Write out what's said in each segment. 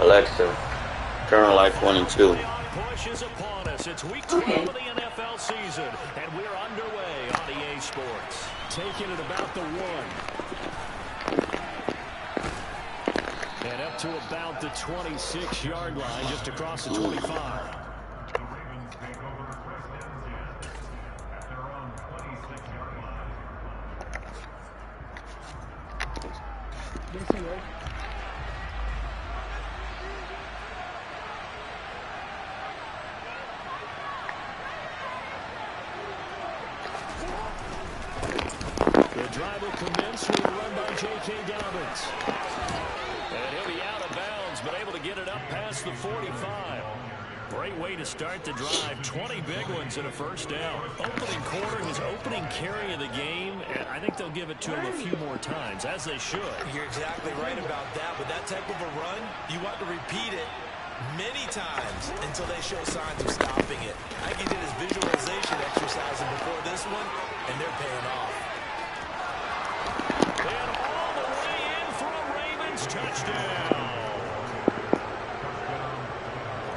Alexa, turn on light 22. Push is upon us. It's week 12 of the NFL season, and we're underway on EA Sports. Taking it about the 1. And up to about the 26-yard line, just across the 25. The drive will commence with a run by J.K. Dobbins. And he'll be out of bounds, but able to get it up past the 45. Great way to start the drive. 20 big ones and a first down. Opening quarter, his opening carry of the game, and I think they'll give it to him a few more times, as they should. You're exactly right about that. With that type of a run, you want to repeat it many times until they show signs of stopping it. I think he did his visualization exercising before this one, and they're paying off. And all the way in for a Ravens touchdown.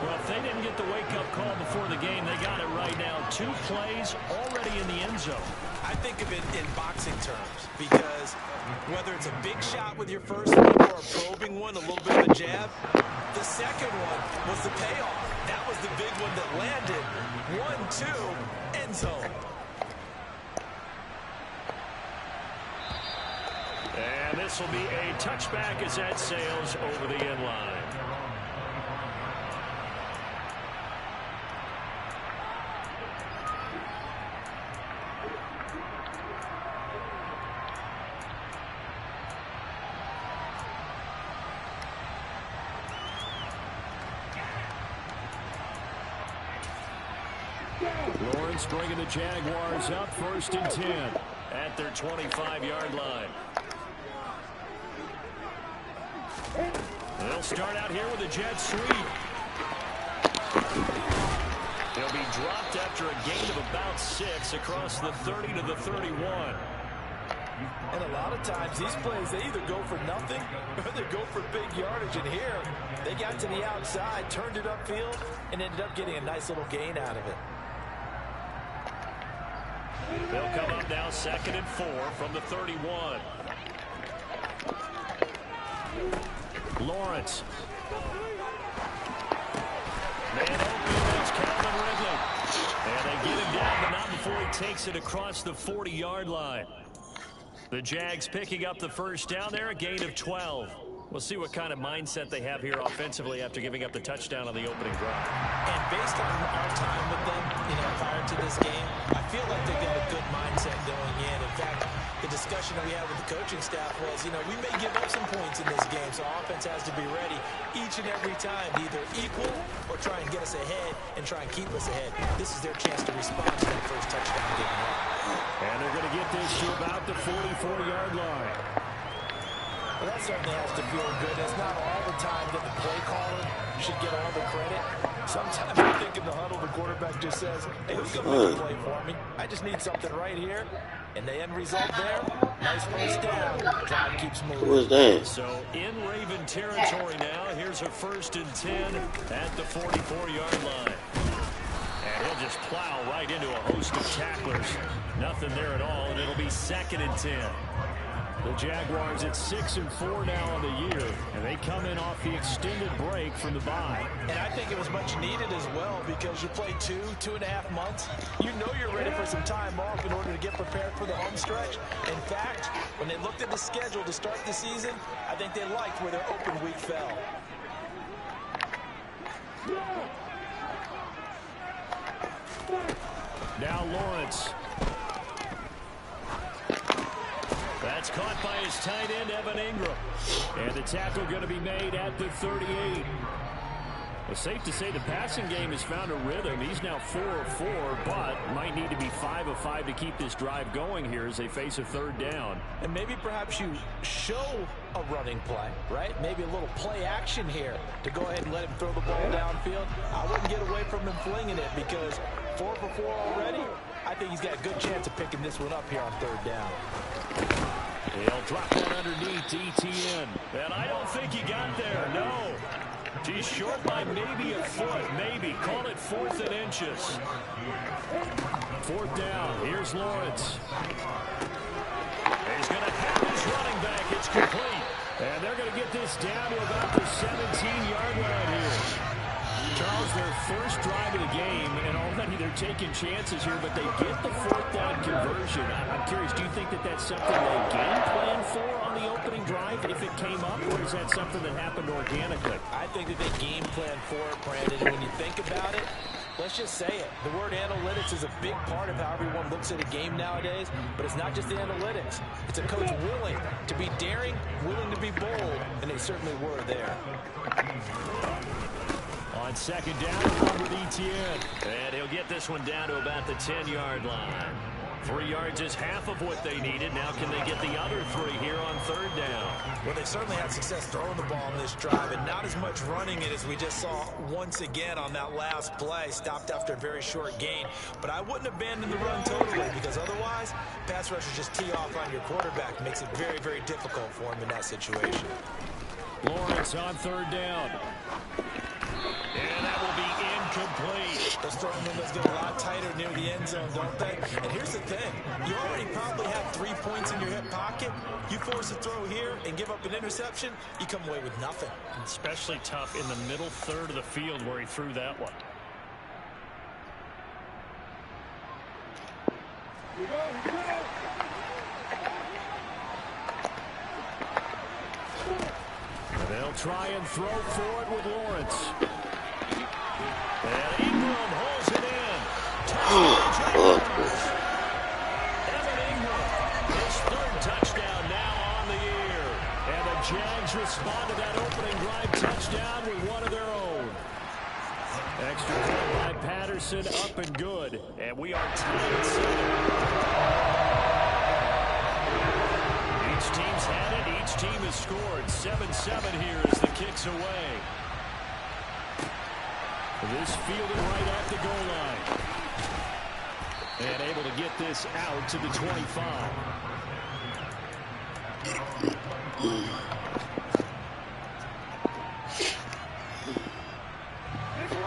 Well, if they didn't get the wake-up call before the game, they got it right now. 2 plays already in the end zone. I think of it in boxing terms because whether it's a big shot with your first one or a probing one, a little bit of a jab, the second one was the payoff. That was the big one that landed. 1-2, end zone. And this will be a touchback as that sails over the end line. Lawrence bringing the Jaguars up 1st and 10 at their 25-yard line. They'll start out here with a jet sweep. They'll be dropped after a gain of about 6 across the 30 to the 31. And a lot of times these plays, they either go for nothing or they go for big yardage. And here, they got to the outside, turned it upfield, and ended up getting a nice little gain out of it. They'll come up now 2nd and 4 from the 31. Lawrence. Man open, that's Calvin Ridley. And they get him down, but not before he takes it across the 40-yard line. The Jags picking up the first down there, a gain of 12. We'll see what kind of mindset they have here offensively after giving up the touchdown on the opening drive. And based on our time with them, prior to this game, I feel like they've got a good mindset going in. In fact, the discussion that we had with the coaching staff was, we may give up some points in this game, so offense has to be ready each and every time to either equal or try and get us ahead and try and keep us ahead. This is their chance to respond to that first touchdown given up. And they're going to get this to about the 44-yard line. Well, that certainly has to feel good. It's not all the time that the play caller should get all the credit. Sometimes I think in the huddle, the quarterback just says, hey, who's going to make a play for me? I just need something right here. And the end result there, nice first down. Drive keeps moving. Who was that? So in Raven territory now, here's a 1st and 10 at the 44-yard line. And he'll just plow right into a host of tacklers. Nothing there at all, and it'll be 2nd and 10. The Jaguars at 6-4 now on the year, and they come in off the extended break from the bye. And I think it was much needed as well because you play 2.5 months. You know you're ready for some time off in order to get prepared for the home stretch. In fact, when they looked at the schedule to start the season, I think they liked where their open week fell. Now Lawrence. That's caught by his tight end, Evan Ingram. And the tackle going to be made at the 38. Well, safe to say the passing game has found a rhythm. He's now 4 of 4, but might need to be 5 of 5 to keep this drive going here as they face a 3rd down. And maybe perhaps you show a running play, right? Maybe a little play action here to go ahead and let him throw the ball downfield. I wouldn't get away from him flinging it because 4 for 4 already. I think he's got a good chance of picking this one up here on 3rd down. He'll drop that underneath to ETN. And I don't think he got there, no. He's short by maybe a foot, maybe. Call it 4th and inches. 4th down. Here's Lawrence. He's going to have his running back. It's complete. And they're going to get this down to about the 17-yard line here. Charles, their first drive of the game, and already they're taking chances here, but they get the 4th down conversion. I'm curious, do you think that that's something they game plan for on the opening drive if it came up, or is that something that happened organically? I think that they game plan for it, Brandon, and when you think about it, let's just say it. The word analytics is a big part of how everyone looks at a game nowadays, but it's not just the analytics. It's a coach willing to be daring, willing to be bold, and they certainly were there. On 2nd down, run with Etienne. And he'll get this one down to about the 10-yard line. 3 yards is half of what they needed. Now can they get the other 3 here on 3rd down? Well, they certainly had success throwing the ball in this drive, and not as much running it as we just saw once again on that last play. Stopped after a very short gain. But I wouldn't abandon the run totally, because otherwise, pass rushers just tee off on your quarterback. Makes it very, very difficult for him in that situation. Lawrence on 3rd down. And that will be incomplete. Those throwing windows get a lot tighter near the end zone, don't they? And here's the thing. You already probably have 3 points in your hip pocket. You force a throw here and give up an interception, you come away with nothing. Especially tough in the middle third of the field where he threw that one. They'll try and throw for it with Lawrence. And Ingram holds it in. Touchdown, Evan Ingram, his 3rd touchdown now on the year. And the Jags respond to that opening drive touchdown with one of their own. Extra point by Patterson, up and good. And we are tied at 7. Each team's had it. Each team has scored. 7-7 here as the kick's away. This fielded right at the goal line. And able to get this out to the 25.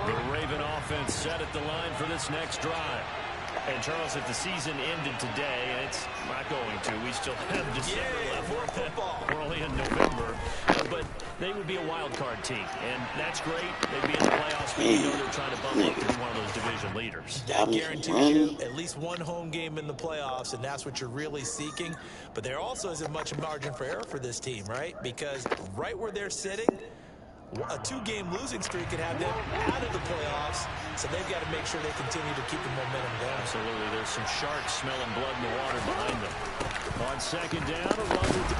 The Raven offense set at the line for this next drive. And, Charles, if the season ended today, and it's not going to, we still have December left. More football. We're only in November. But they would be a wild card team, and that's great. They'd be in the playoffs, but you know they're trying to bump up to be one of those division leaders. That guarantees you at least one home game in the playoffs, and that's what you're really seeking. But there also isn't much margin for error for this team, right? Because right where they're sitting, a 2-game losing streak could have them out of the playoffs, so they've got to make sure they continue to keep the momentum going. Absolutely. There's some sharks smelling blood in the water behind them. On 2nd down, a run with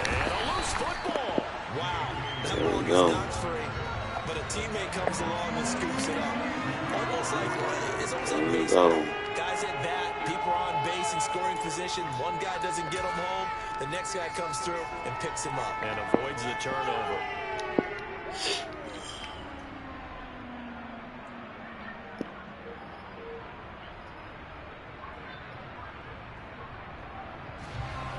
and a loose football. Wow, that ball gets knocked free, but a teammate comes along and scoops it up. Almost like, it's almost like baseball. Guys at bat, people are on base in scoring position. One guy doesn't get them home, the next guy comes through and picks him up. And avoids the turnover.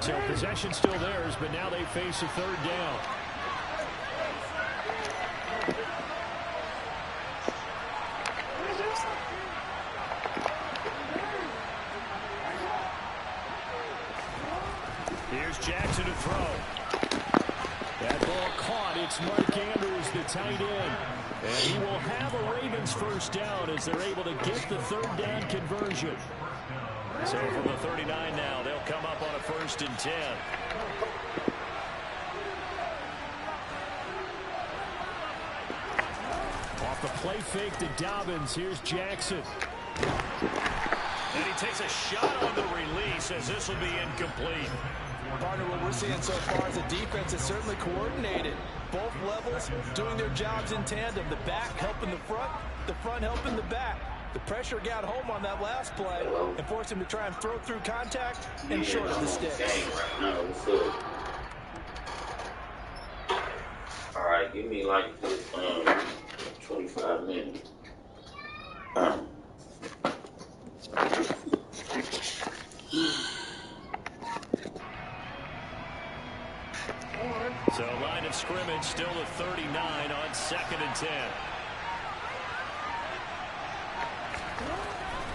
So possession still theirs, but now they face a 3rd down. Here's Jackson to throw. That ball caught. It's Mark Andrews, the tight end. And he will have a Ravens 1st down as they're able to get the 3rd down conversion. So from the 39 now, they'll come up on a 1st and 10. Off the play fake to Dobbins. Here's Jackson. And he takes a shot on the release as this will be incomplete. Partner, what we're seeing so far is a defense that's certainly coordinated. Both levels doing their jobs in tandem. The back helping the front helping the back. The pressure got home on that last play and forced him to try and throw through contact and short of the sticks. All right, give me like 25 minutes. So line of scrimmage, still a 39 on 2nd and 10.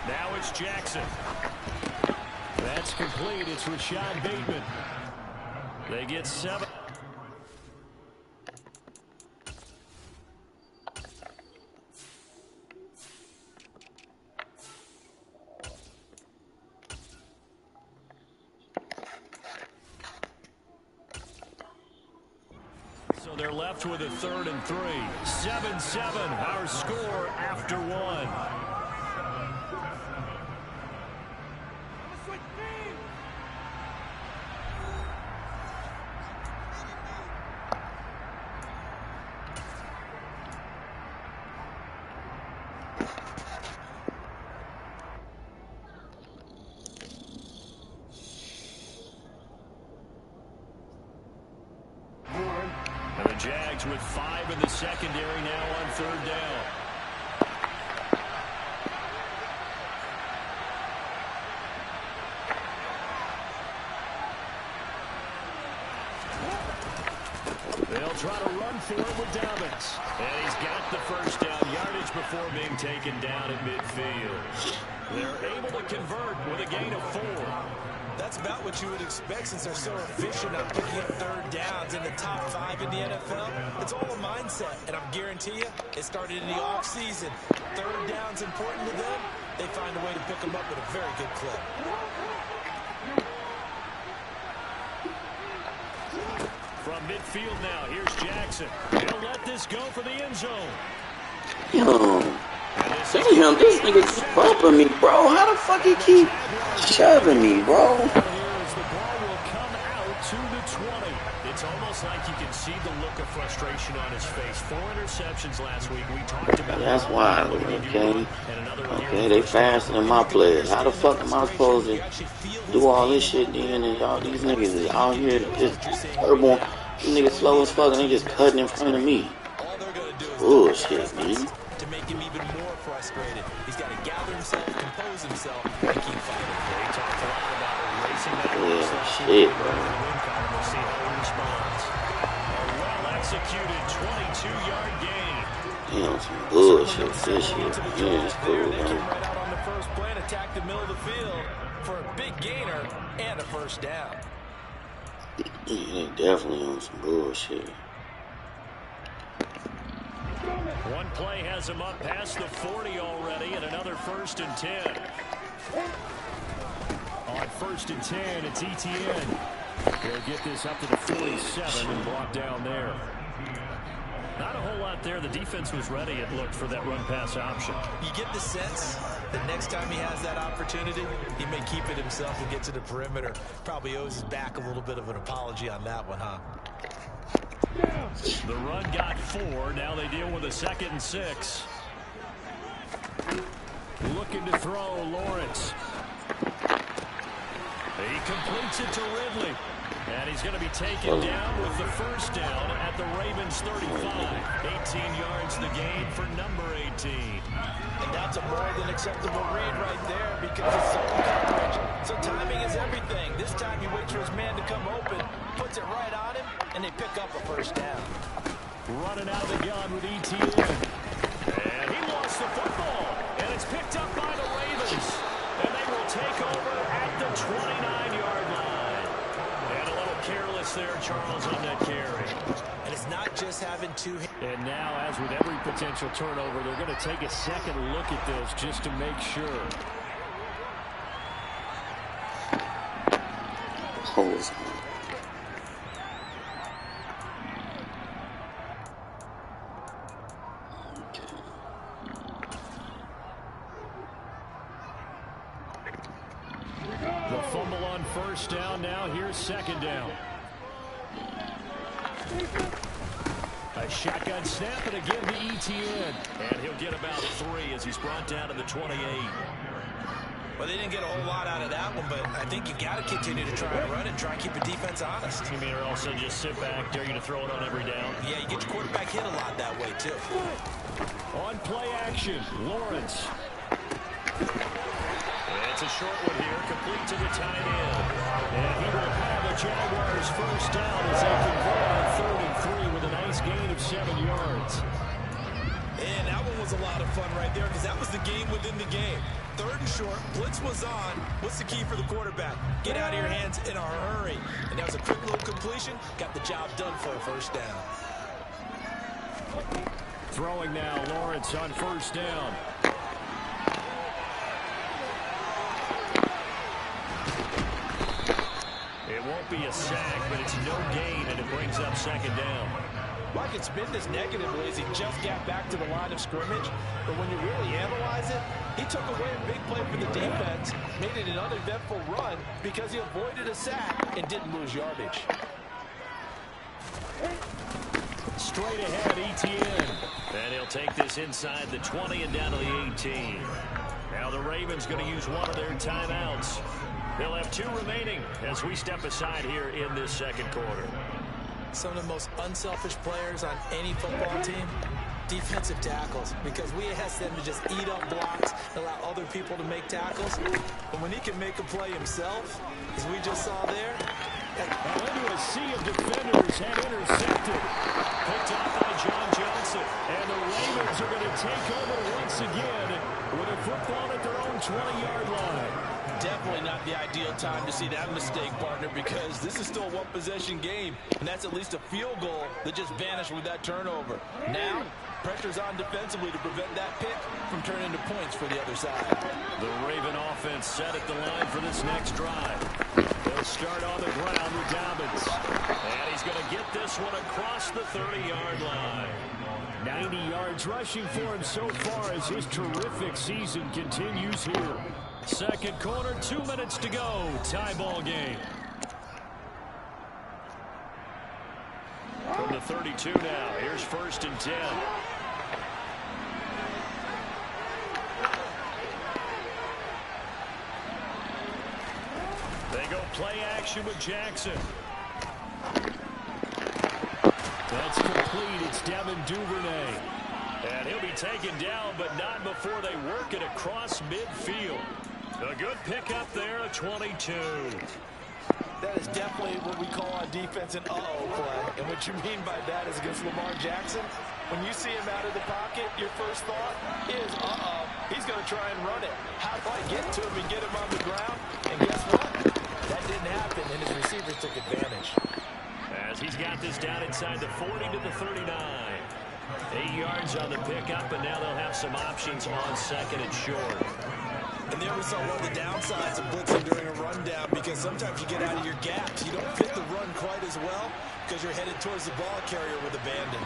Now it's Jackson. That's complete. It's Rashad Bateman. They get 7. So they're left with a 3rd and 3. 7-7, our score after 1. And the Jags with 5 in the secondary now on 3rd down. They'll try to run for it with Dobbins. And he's got the 1st down yardage before being taken down at midfield. They're able to convert with a gain of 4. That's about what you would expect since they're so efficient on picking up 3rd downs in the top 5 in the NFL. It's all a mindset, and I guarantee you, it started in the offseason. 3rd down's important to them. They find a way to pick them up with a very good clip. From midfield now, here's Jackson. He'll let this go for the end zone. Yo, damn, this nigga keep bumping me, bro. How the fuck he keep shoving me, bro? The ball will come out to the 20. It's almost like you can see the look of frustration on his face. 4 interceptions last week. We talked about That's why, okay? Okay, they faster than my players. How the fuck am I supposed to do all this shit then? And y'all, these niggas is out here just airborne. These niggas slow as fuck and they just cutting in front of me. Bullshit, man. To make him even more frustrated, he's got to gather himself, compose himself, and keep fighting. They talked a lot about erasing that. Yeah, shit, bro. We'll see how he responds. A well-executed 22-yard gain. Damn, some bullshit. This shit. Yeah, it's cool, They came man. right out on the first play and attacked the middle of the field for a big gainer and a 1st down. Yeah, they definitely on some bullshit. One play has him up past the 40 already, and another 1st and 10. On 1st and 10, it's ETN. They'll get this up to the 47 and brought down there. Not a whole lot there. The defense was ready, it looked, for that run-pass option. You get the sense that next time he has that opportunity, he may keep it himself and get to the perimeter. Probably owes his back a little bit of an apology on that one, huh? The run got 4. Now they deal with a 2nd and 6. Looking to throw, Lawrence. He completes it to Ridley. And he's going to be taken down with the 1st down at the Ravens 35. 18 yards the gain for number 18. And that's a more than acceptable read right there because it's zone coverage. So timing is everything. This time he waits for his man to come open, puts it right on him, and they pick up a 1st down. Running out of the gun with ETN. And he lost the football. And it's picked up by the Ravens. And they will take over at the 29-yard line. And a little careless there, Charles, on that carry. And it's not just having 2 hands. And now, as with every potential turnover, they're going to take a second look at this just to make sure. Holes. The fumble on 1st down. Now here's 2nd down. A shotgun snap, and again to ETN. And he'll get about 3 as he's brought down to the 28. Well, they didn't get a whole lot out of that one, but I think you got to continue to try and run and try and keep the defense honest. You mean, or also just sit back, dare you to throw it on every down? Yeah, you get your quarterback hit a lot that way, too. On play action, Lawrence. It's a short one here, complete to the tight end. And he will have the Jaguars 1st down as they convert on 3rd and 3 this gain of 7 yards. And that one was a lot of fun right there because that was the game within the game. 3rd and short, blitz was on. What's the key for the quarterback? Get out of your hands in a hurry. And that was a quick little completion. Got the job done for a first down. Throwing now, Lawrence on 1st down. It won't be a sack, but it's no gain, and it brings up 2nd down. Well, I can spin this negatively as he just got back to the line of scrimmage. But when you really analyze it, he took away a big play for the defense, made it an uneventful run because he avoided a sack and didn't lose yardage. Straight ahead, Etienne. And he'll take this inside the 20 and down to the 18. Now the Ravens going to use one of their timeouts. They'll have 2 remaining as we step aside here in this 2nd quarter. Some of the most unselfish players on any football team, defensive tackles, because we ask them to just eat up blocks, allow other people to make tackles. But when he can make a play himself, as we just saw there. Now into a sea of defenders and intercepted. Picked off by John Johnson. And the Ravens are going to take over once again with a football at their own 20-yard line. Definitely not the ideal time to see that mistake, partner, because this is still a one-possession game, and that's at least a field goal that just vanished with that turnover. Now, pressure's on defensively to prevent that pick from turning into points for the other side. The Raven offense set at the line for this next drive. They'll start on the ground with Dobbins. And he's going to get this one across the 30-yard line. 90 yards rushing for him so far as his terrific season continues here. 2nd quarter, 2 minutes to go. Tie ball game. From the 32 now. Here's 1st and 10. They go play action with Jackson. That's complete. It's Devin Duvernay. And he'll be taken down, but not before they work it across midfield. A good pickup there, a 22. That is definitely what we call on defense an uh-oh play. And what you mean by that is against Lamar Jackson. When you see him out of the pocket, your first thought is, uh-oh, he's going to try and run it. How do I get to him and get him on the ground? And guess what? That didn't happen, and his receivers took advantage. As he's got this down inside the 40 to the 39. 8 yards on the pickup, and now they'll have some options on 2nd and short. And there we saw one of the downsides of blitzing during a rundown, because sometimes you get out of your gaps. You don't fit the run quite as well because you're headed towards the ball carrier with abandon.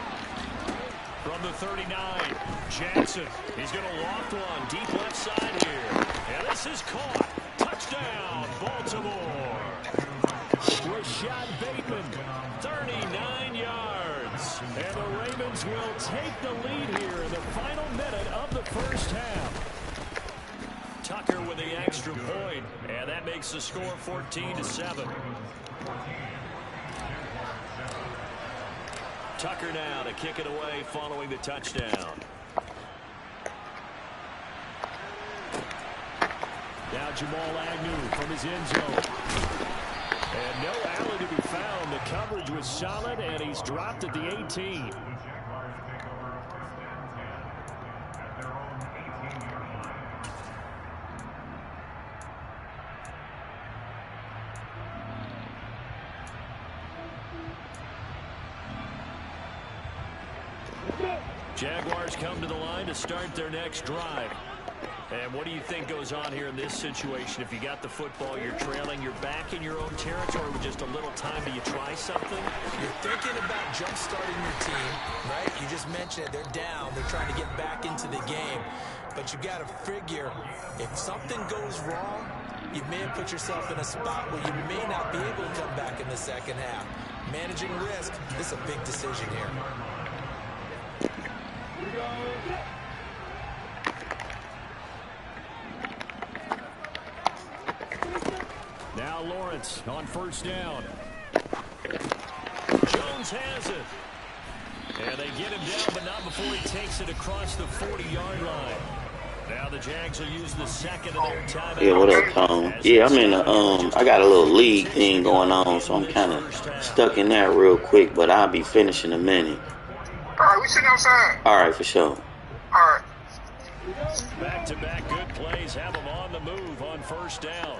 From the 39, Jackson. He's going to loft one deep left side here. And this is caught. Touchdown, Baltimore. Rashad Bateman, 39 yards. And the Ravens will take the lead here in the final minute of the 1st half. Tucker with the extra point, and that makes the score 14-7. Tucker now to kick it away following the touchdown. Now Jamal Agnew from his end zone. And no alley to be found. The coverage was solid, and he's dropped at the 18. Jaguars come to the line to start their next drive. And what do you think goes on here in this situation? If you got the football, you're trailing, you're back in your own territory with just a little time. Do you try something? You're thinking about jump-starting your team, right? You just mentioned it. They're down. They're trying to get back into the game. But you got to figure, if something goes wrong, you may have put yourself in a spot where you may not be able to come back in the 2nd half. Managing risk, this is a big decision here. Now Lawrence on 1st down. Jones has it. And they get him down, but not before he takes it across the 40-yard line. Now the Jags will use the 2nd of their timeout. Yeah, what up, Tom? Yeah, I'm in I got a little league thing going on, so I'm kind of stuck in that real quick, but I'll be finished in a minute. We sitting outside. All right, for sure. All right. Back-to-back good plays have them on the move on first down.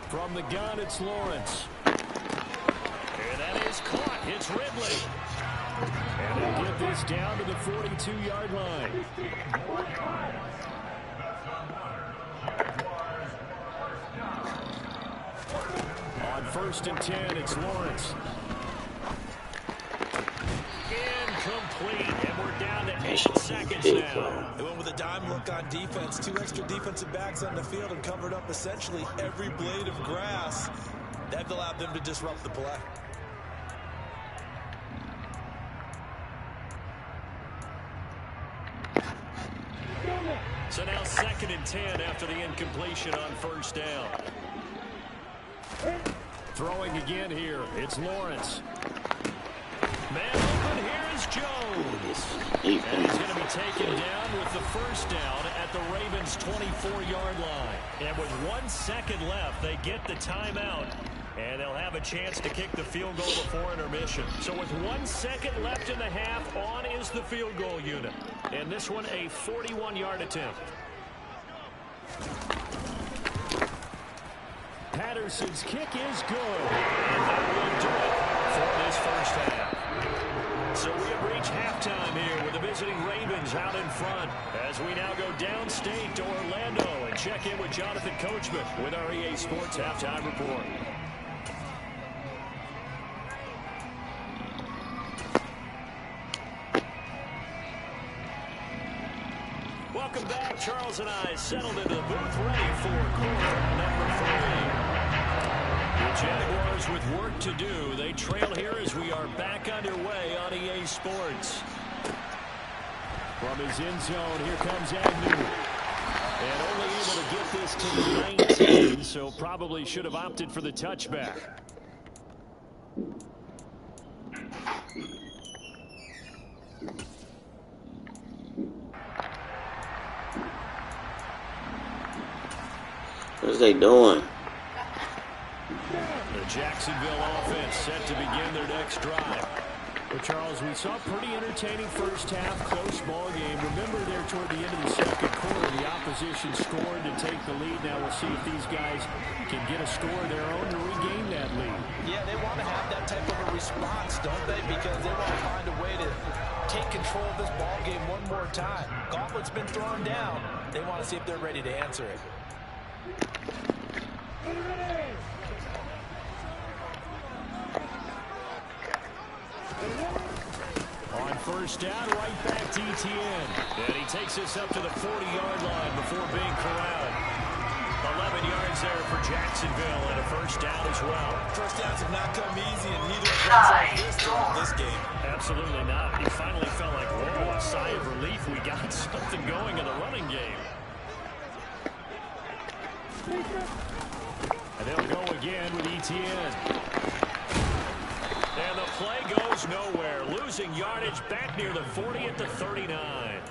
From the gun, it's Lawrence. And that is caught. It's Ridley. And they'll get this down to the 42-yard line. On first and 10, it's Lawrence. Incomplete, and we're down to 8 seconds now. They went with a dime look on defense. 2 extra defensive backs on the field and covered up essentially every blade of grass. That allowed them to disrupt the play. So now 2nd and 10 after the incompletion on first down. Throwing again here, it's Lawrence. Man open, here is Jones. And he's going to be taken down with the first down at the Ravens' 24-yard line. And with 1 second left, they get the timeout. And they'll have a chance to kick the field goal before intermission. So with 1 second left in the half, on is the field goal unit. And this one a 41-yard attempt. Patterson's kick is good. And that will do it for this first half. So we have reached halftime here with the visiting Ravens out in front as we now go downstate to Orlando and check in with Jonathan Coachman with our EA Sports Halftime Report. Welcome back. Charles and I settled into the booth ready for quarter number 3. The Jaguars with work to do. They trail here as we are back underway on EA Sports. From his end zone, here comes Agnew. And only able to get this to the 19, so probably should have opted for the touchback. What's they doing? The Jacksonville offense set to begin their next drive. Well, Charles, we saw a pretty entertaining first half, close ball game. Remember there toward the end of the second quarter, the opposition scored to take the lead. Now we'll see if these guys can get a score of their own to regain that lead. Yeah, they want to have that type of a response, don't they? Because they want to find a way to take control of this ball game one more time. Gauntlet's been thrown down. They want to see if they're ready to answer it. On first down, right back to ETN. And he takes us up to the 40-yard line before being corralled. 11 yards there for Jacksonville and a first down as well. First downs have not come easy, and neither have been this game. Absolutely not. He finally felt like, whoa, a sigh of relief. We got something going in the running game. And they'll go again with ETN. And the play goes nowhere. Losing yardage back near the 40 at the 39.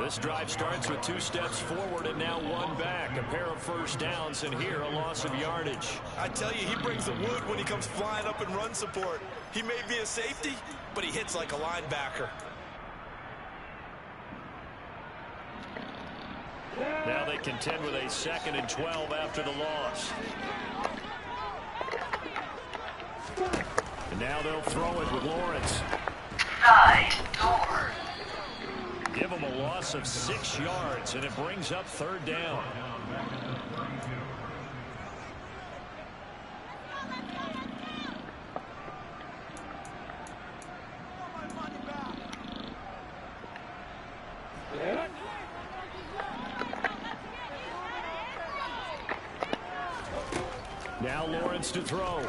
This drive starts with 2 steps forward and now 1 back. A pair of first downs, and here a loss of yardage. I tell you, he brings the wood when he comes flying up in run support. He may be a safety, but he hits like a linebacker. Now they contend with a 2nd and 12 after the loss. And now they'll throw it with Lawrence. Side door. Give them a loss of 6 yards, and it brings up 3rd down. Now Lawrence to throw.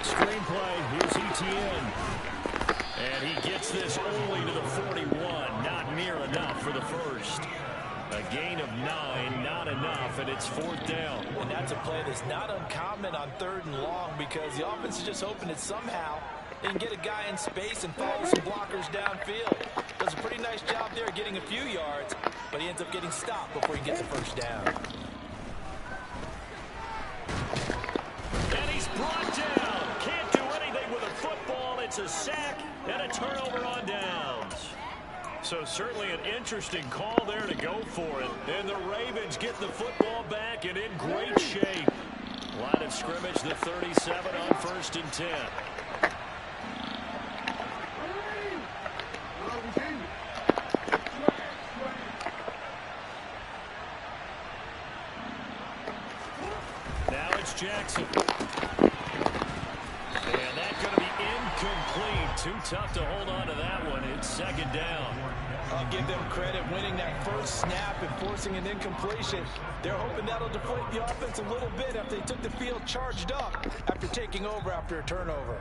Screenplay, here's ETN. And he gets this only to the 41. Not near enough for the first. A gain of 9, not enough, and it's 4th down. And that's a play that's not uncommon on 3rd and long, because the offense is just hoping that somehow they can get a guy in space and follow some blockers downfield. Does a pretty nice job there getting a few yards, but he ends up getting stopped before he gets the first down. And he's brought down. Can't do anything with a football, gets a sack and a turnover on downs. So certainly an interesting call there to go for it. And the Ravens get the football back and in great shape. Line of scrimmage, the 37 on 1st and 10. Now it's Jackson. And that's going to be incomplete. Too tough to hold on to that one. It's 2nd down. I'll give them credit winning that first snap and forcing an incompletion. They're hoping that'll deflate the offense a little bit after they took the field charged up after taking over after a turnover.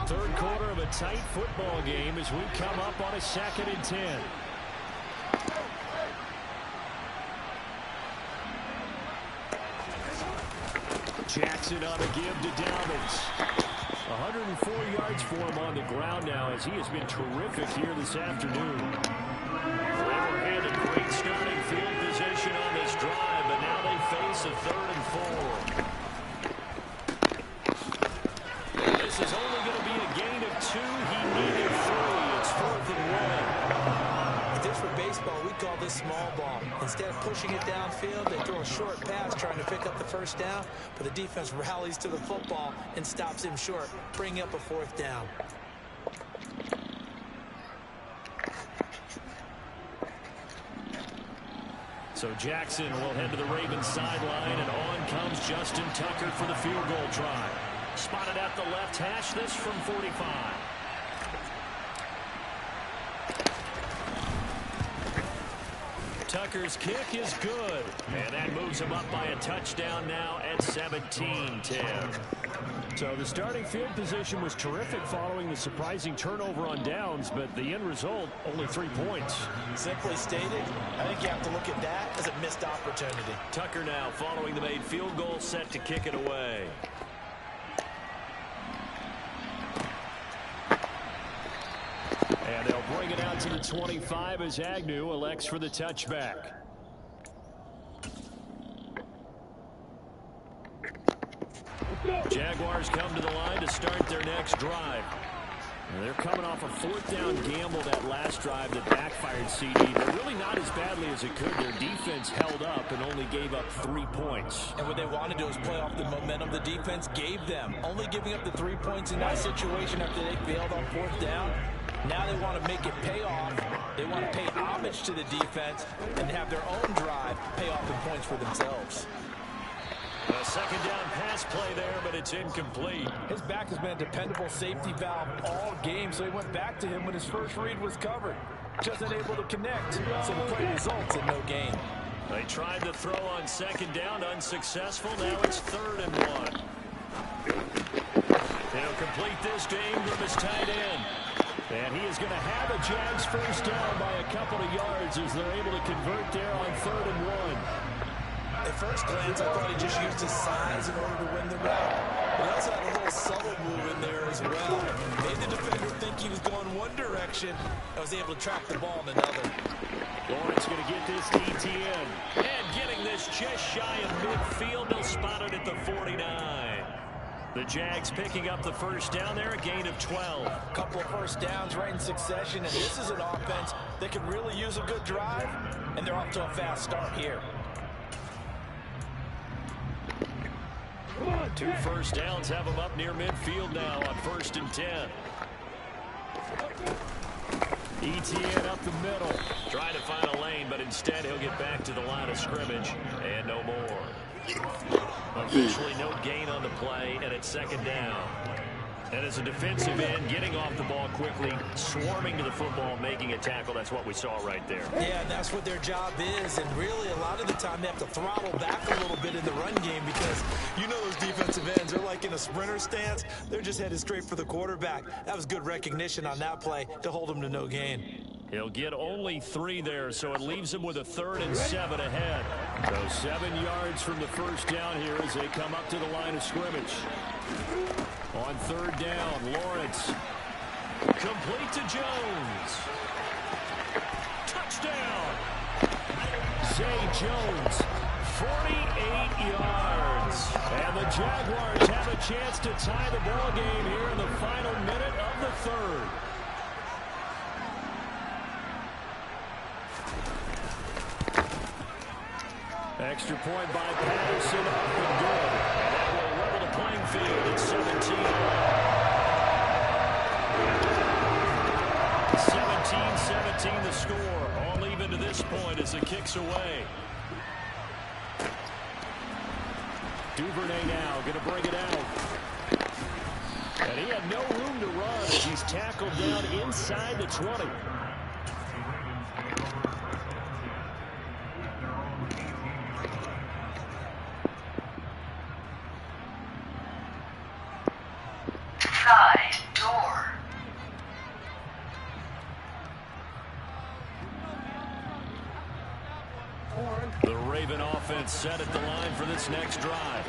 3rd quarter of a tight football game as we come up on a 2nd and 10. Jackson on a give to Dalvins. 104 yards for him on the ground now as he has been terrific here this afternoon. They were handed great starting field position on this drive, but now they face a 3rd and 4. This is only going to be a gain of 2. He needed 3. It's 4th and 1. If this were baseball, we'd call this small ball. Instead of pushing it downfield, they throw a short pass trying to pick up the 1st down, but the defense rallies to the football and stops him short, bringing up a 4th down. So Jackson will head to the Ravens sideline, and on comes Justin Tucker for the field goal try. Spotted at the left hash, this from 45. Tucker's kick is good, and that moves him up by a touchdown now at 17-10. So the starting field position was terrific following the surprising turnover on downs, but the end result, only 3 points. Simply stated, I think you have to look at that as a missed opportunity. Tucker now following the made field goal, set to kick it away. And they'll bring it out to the 25 as Agnew elects for the touchback. Jaguars come to the line to start their next drive. And they're coming off a 4th down gamble that last drive that backfired CD, but really not as badly as it could. Their defense held up and only gave up 3 points. And what they want to do is play off the momentum the defense gave them. Only giving up the 3 points in that situation after they failed on 4th down. Now they want to make it pay off. They want to pay homage to the defense and have their own drive pay off in points for themselves. A 2nd down pass play there, but it's incomplete. His back has been a dependable safety valve all game, so he went back to him when his first read was covered. Just unable to connect, so the play results in no gain. They tried to throw on 2nd down, unsuccessful. Now it's 3rd and 1. They'll complete this to Ingram as tight end. And he is going to have a Jags 1st down by a couple of yards as they're able to convert there on 3rd and 1. At first glance, I thought he just used his size in order to win the route. But he also had a little subtle move in there as well. Made the defender think he was going one direction. I was able to track the ball in another. Lawrence going to get this ETN. And getting this just shy of midfield. They'll spot it at the 49. The Jags picking up the 1st down there, a gain of 12. A couple of 1st downs right in succession, and this is an offense that could really use a good drive, and they're off to a fast start here. 2 1st downs have them up near midfield now on 1st and 10. ETN up the middle. Trying to find a lane, but instead he'll get back to the line of scrimmage. And no more. Officially no gain on the play, and it's 2nd down. And as a defensive end, getting off the ball quickly, swarming to the football, making a tackle. That's what we saw right there. Yeah, and that's what their job is. And really, a lot of the time, they have to throttle back a little bit in the run game because you know those defensive ends are like in a sprinter stance. They're just headed straight for the quarterback. That was good recognition on that play to hold him to no gain. He'll get only 3 there, so it leaves him with a 3rd and 7 ahead. So 7 yards from the 1st down here as they come up to the line of scrimmage. On 3rd down, Lawrence. Complete to Jones. Touchdown! Zay Jones, 48 yards. And the Jaguars have a chance to tie the ball game here in the final minute of the third. Extra point by Patterson, up and good. And that will level the playing field at 17. 17-17 the score. All even to this point as the kick's away. Duvernay now going to bring it out. And he had no room to run as he's tackled down inside the 20. Side door. The Raven offense set at the line for this next drive.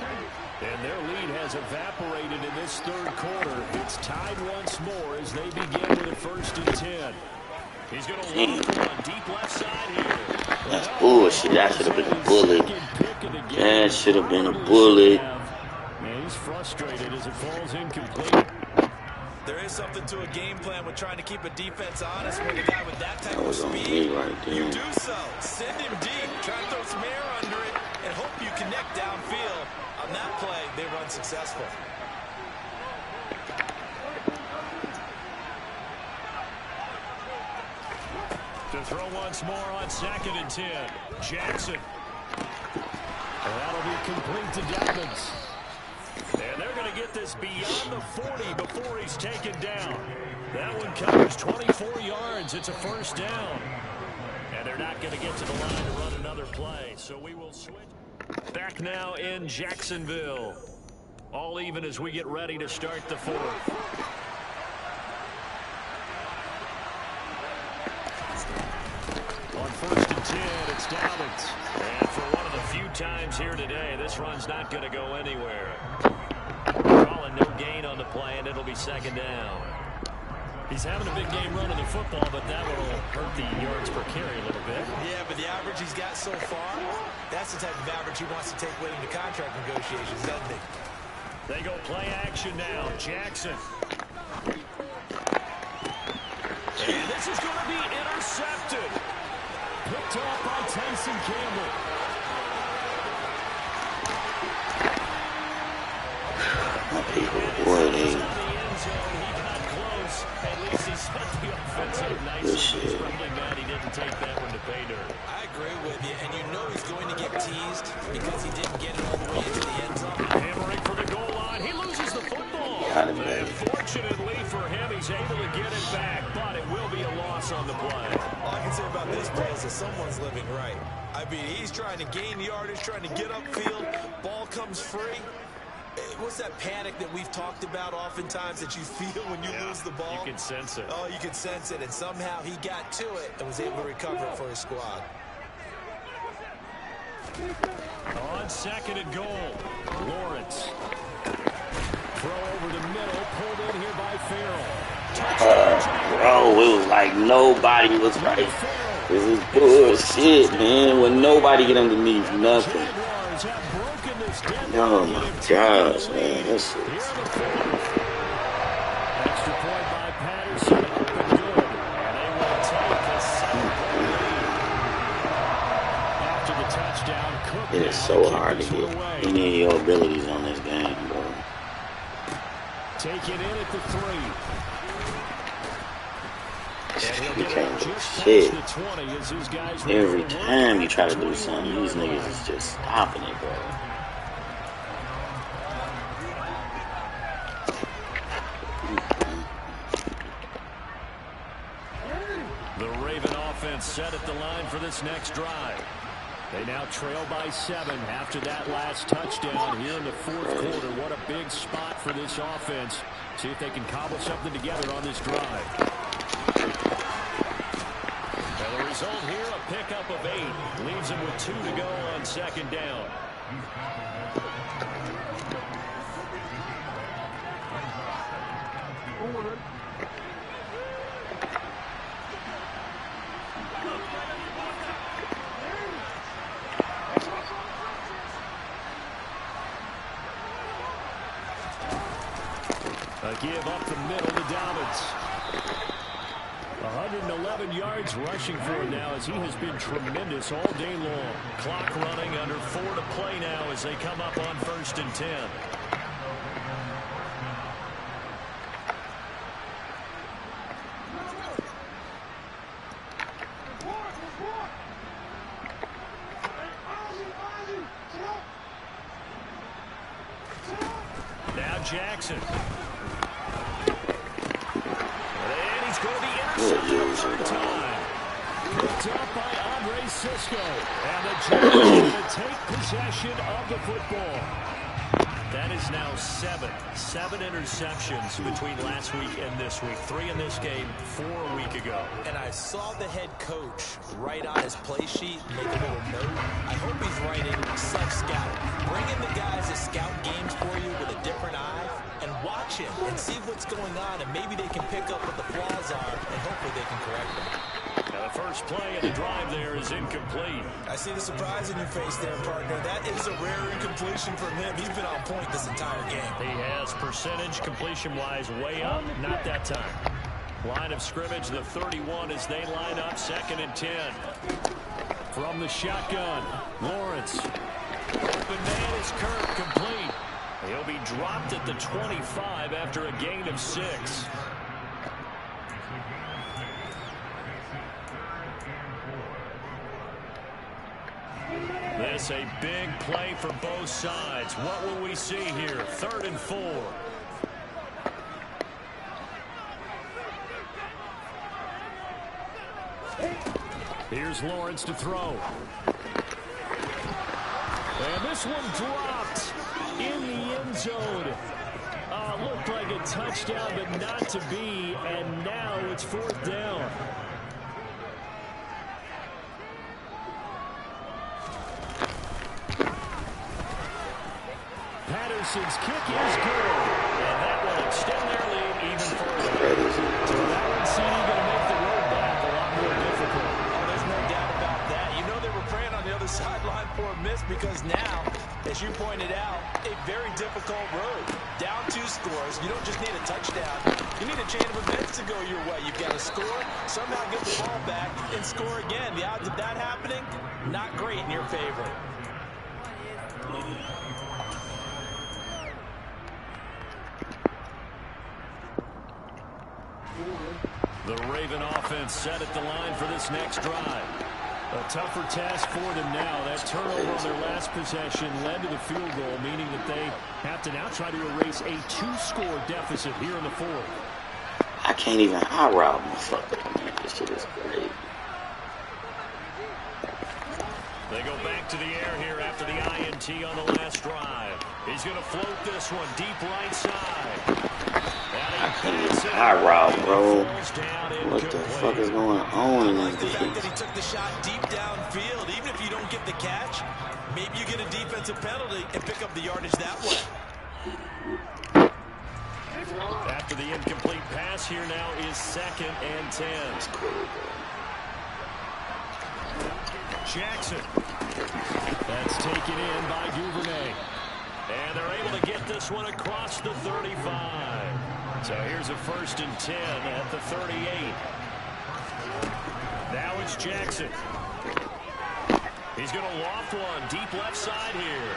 And their lead has evaporated in this third quarter. It's tied once more as they begin with a 1st and 10. He's going to look for one deep left side here. That's bullshit. That should have been a bullet. That should have been a bullet. Man, he's frustrated as it falls incomplete. There is something to a game plan with trying to keep a defense honest when a guy with that type of That was on speed, me right there. you do so. Send him deep. Try to throw some air under it and hope you connect downfield. On that play, they run successful. To throw once more on 2nd and 10. Jackson. And that'll be complete to Dobbins. And they're going to get this beyond the 40 before he's taken down. That one covers 24 yards. It's a 1st down. And they're not going to get to the line to run another play. So we will switch. Back now in Jacksonville. All even as we get ready to start the 4th. On 1st and 10, it's Dobbins. And for one of the few times here today, this run's not going to go anywhere. Calling no gain on the play, and it'll be 2nd down. He's having a big game running the football, but that will hurt the yards per carry a little bit. Yeah, but the average he's got so far, that's the type of average he wants to take with him to contract negotiations, doesn't he? They go play action now. Jackson. And this is going to be intercepted. Picked off by Tyson Campbell. My people, boy, they... He got close. At least he set the offensive nicely. He's probably mad he didn't take that one to pay dirt. I agree with you, and you know he's going to get teased because he didn't get it all the way into the end zone. Hammering for the goal line. He loses the football. And fortunately for him, he's able to get it back, but it will be a loss on the play. All I can say about this play is that someone's living right. I mean, he's trying to gain yardage, trying to get upfield. Ball comes free. What's that panic that we've talked about oftentimes that you feel when you lose the ball? You can sense it. Oh, you can sense it, and somehow he got to it and was able to recover it for his squad. On 2nd and goal, Lawrence. Throw over the middle, pulled in here by Farrell. Bro, it was like nobody was right. This is bullshit, man. When nobody get underneath nothing. Oh my gosh, man. That shit. Extra point by Patterson. Good. And they will take a 7-point lead. After the touchdown, Cook. It is so hard to get any of your abilities on this game, bro. Take it in at the 3. You can't do shit. Every time you try to do something, these niggas is just stopping it, bro. The Raven offense set at the line for this next drive. They now trail by 7 after that last touchdown here in the 4th quarter. What a big spot for this offense. See if they can cobble something together on this drive. And the result here, a pickup of 8. Leaves them with 2 to go on 2nd down. give up the middle to Dobbins. 111 yards rushing for him now as he has been tremendous all day long. Clock running, under 4 to play now as they come up on 1st and 10. Now Jackson. And he's going to be intercepted the third time. Picked up by Andre Sisco. And the Jaguars going to take possession of the football. That is now 7 interceptions between last week and this week. 3 in this game, 4 a week ago. And I saw the head coach write on his play sheet, make a little note. I hope he's writing self-scout. Bring in the guys that scout games for you with a different eye and watch him and see what's going on, and maybe they can pick up what the flaws are, and hopefully they can correct them. Now the first play of the drive there is incomplete. I see the surprise in your face there, partner. That is a rare incompletion from him. He's been on point this entire game. He has percentage completion-wise way up, not that time. Line of scrimmage, the 31 as they line up 2nd and 10. From the shotgun, Lawrence. Open man is Kirk, complete. He'll be dropped at the 25 after a gain of 6. This a big play for both sides. What will we see here? 3rd and 4. Here's Lawrence to throw. And this one dropped in the end zone. Looked like a touchdown, but not to be. And now it's 4th down. Patterson's kick is good. And that will extend their lead even further. So that one seemed going to make the road back a lot more difficult. Oh, there's no doubt about that. You know they were praying on the other sideline for a miss because now, as you pointed out, a very difficult road. Down 2 scores. You don't just need a touchdown. You need a chain of events to go your way. You've got to score, somehow get the ball back, and score again. The odds of that happening, not great in your favor. The Raven offense set at the line for this next drive. A tougher task for them now. That turnover on their last possession led to the field goal, meaning that they have to now try to erase a 2-score deficit here in the 4th. I can't even high route, motherfucker. Man, this shit is crazy. They go back to the air here after the INT on the last drive. He's going to float this one deep right side. I can't even high route, bro. What the fuck is going on in this defense? defense? He took the shot deep downfield. Even if you don't get the catch, maybe you get a defensive penalty and pick up the yardage that way. After the incomplete pass, here now is 2nd and 10. Jackson. That's taken in by Duvernay. And they're able to get this one across the 35. So here's a 1st and 10 at the 38. Now it's Jackson. He's going to loft one deep left side here.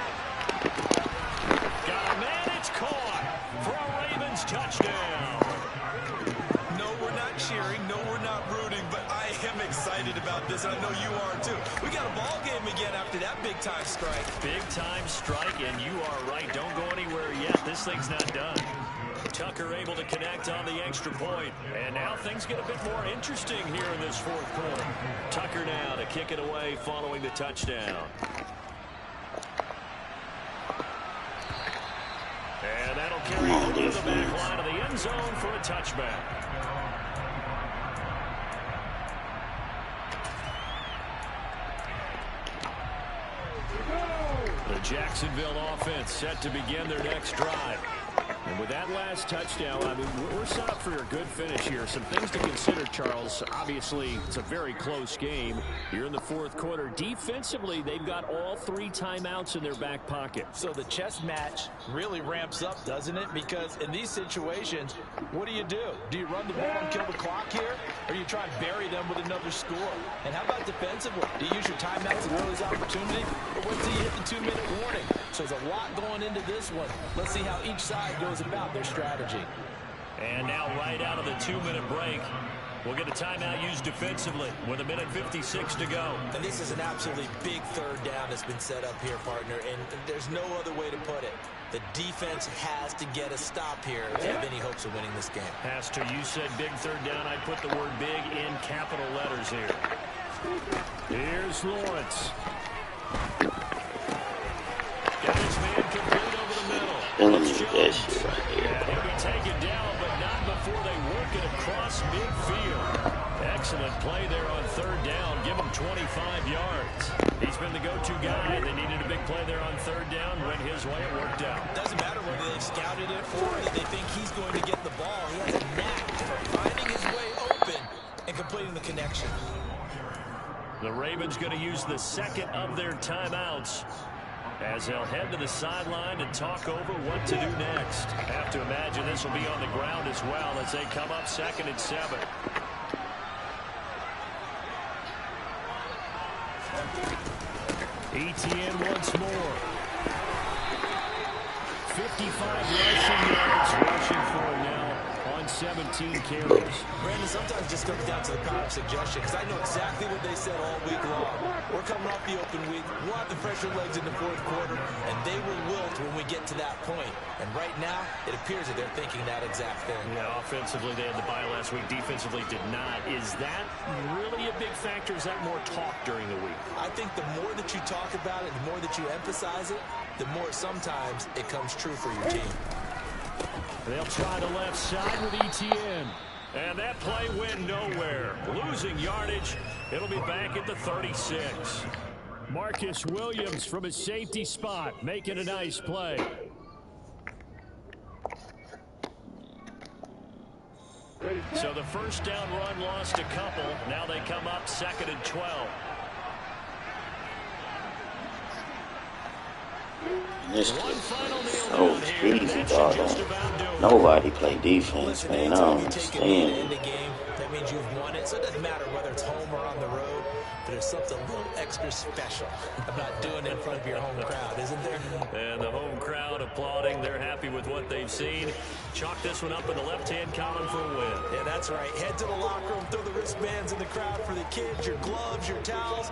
Got a man, it's caught for a Ravens touchdown. No, we're not cheering. No, we're not rooting, but I am excited about this, and I know you are too. We got a ball game again after that big-time strike. Big-time strike, and you are right. Don't go anywhere yet. This thing's not done. Tucker able to connect on the extra point. And now things get a bit more interesting here in this 4th quarter. Tucker now to kick it away following the touchdown. And that'll carry over the back line of the end zone for a touchback. The Jacksonville offense set to begin their next drive. And with that last touchdown, I mean, we're set up for a good finish here. Some things to consider, Charles. Obviously, it's a very close game. You're in the fourth quarter. Defensively, they've got all 3 timeouts in their back pocket. So the chess match really ramps up, doesn't it? Because in these situations, what do? Do you run the ball and kill the clock here? Or you try and bury them with another score? And how about defensively? Do you use your timeouts and early opportunity? Or wait till you hit the 2-minute warning? So there's a lot going into this one. Let's see how each side goes about their strategy. And now right out of the 2-minute break, we'll get a timeout used defensively with 1:56 to go. And this is an absolutely big third down that's been set up here, partner, and there's no other way to put it. The defense has to get a stop here if they have any hopes of winning this game. Pastor, you said big third down. I put the word big in capital letters here. Here's Lawrence. Got his man complete over the middle. That shit right here. And he'll be taken down, but not before they work it across midfield. Excellent play there on third down. Give him 25 yards. He's been the go-to guy. They needed a big play there on third down. Went his way. It worked out. Doesn't matter whether they've scouted it or that they think he's going to get the ball. He has a knack for finding his way open and completing the connection. The Ravens going to use the second of their timeouts as they'll head to the sideline and talk over what to do next. Have to imagine this will be on the ground as well as they come up 2nd and 7. ETN once more. 55 rushing yards rushing for now on 17 carries. Brandon, sometimes it just comes down to the power of suggestion, because I know exactly what they said all week long. We're coming off the open week. We'll have the fresher legs in the fourth quarter, and they will wilt when we get to that point. And right now, it appears that they're thinking that exact thing. Yeah, offensively, they had the bye last week. Defensively, did not. Is that really a big factor? Is that more talk during the week? I think the more that you talk about it, the more that you emphasize it, the more sometimes it comes true for your team. They'll try the left side with ETN. And that play went nowhere. Losing yardage. It'll be back at the 36. Marcus Williams from his safety spot making a nice play. So the first down run lost a couple. Now they come up 2nd and 12. This is so easy, dog. Nobody play defense, man. I don't understand. That means you've won it. So it doesn't matter whether it's home or on the road. But there's something a little extra special about doing it in front of your home crowd, isn't there? And the home crowd applauding. They're happy with what they've seen. Chalk this one up in the left-hand column for a win. Yeah, that's right. Head to the locker room, throw the wristbands in the crowd for the kids, your gloves, your towels.